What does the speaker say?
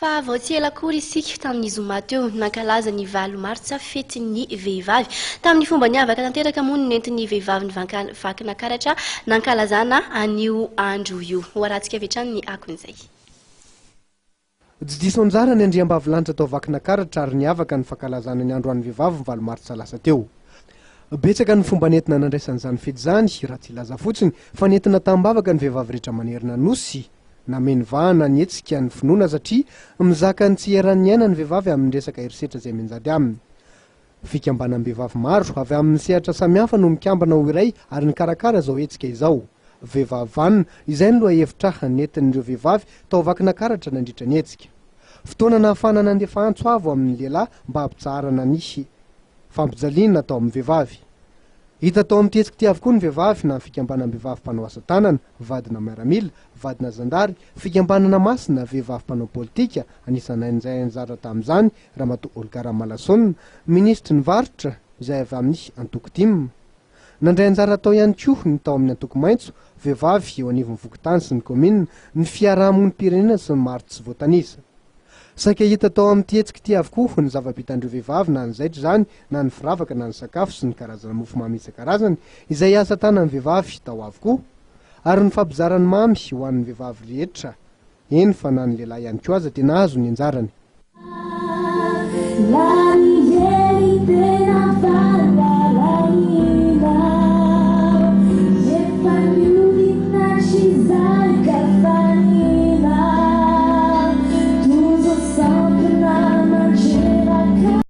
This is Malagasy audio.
Fa vao tsy ela kory isika tamin'ny zoma teo nankalaza ny 8 martsa fetin'ny vehivavy. Tamin'ny fomba niavaka tanteraka moa nentin'ny vehivavy ny vakin'Akaratra nankalazana an'io andro io. Hoarantsika avy hatrany ny akon'izay. Tsy diso anjara ny andriambavilanitra tao vakin'Akaratra ary niavaka ny fankalazana ny andro an'ny vehivavy 8 martsa lasa teo. Betsaka ny fomba nentina nandraisan'izany fety zany raha tsy ilaza fotsiny fa nentina tambavaka ny vehivavy rehetra manerina nosy nameny vahana ny etsika ny finoana satria mizaka ny tsy eran'ny aina ny vehivavy amin'ny resaka herisetra izay menjady aminy. Fikambanam-behivavy maro avy amin'ny sehatra samihafa no mikambana ho iray ary ny karakara zao etsika izao. Vehivavy vanina izay ny loha hevitra nentin'ireo vehivavy tao vakin'Akaratra nandritra ny etsika. Fotoana nahafana nandefa antsoavo amin'ny lehilahy mba hampitsarana nisy fampijaliana tao amin'ny vehivavy. Hita tao amin'ny tetsika ty avokoa ny vehivavy na fikambanam-behivavy mpanao asa tanana, vadina miaramila, vadina zandary, fikambanana masina, vehivavy mpanao politika, anisan'izay anjara tamin'izany Ramatoa Olga Ramalasona, ministry ny varotra izay avy amin'ny antoko dimy. Nandray anjara tao ihany koa ny tao amin'ny antoko maitso, vehivavy eo anivon'ny vokintany sy ny komina, ny fiarahamonim-pirenena sy ny maro tsy voatanisa. Saika hita tao amin'ny tetsika ty avokoa ny zava-bitandreo vehivavy na ny zaitra zany na ny firavaka na ny sakafo sy ny karazana mofomamy isan-karazany izay asa tanan'ny vehivavy tao avokoa ary ny fampizarany mamy ho an'ny vehivavy rehetra. Eny fa na ny lehilahy ihany koa aza tena azo ny anjarany.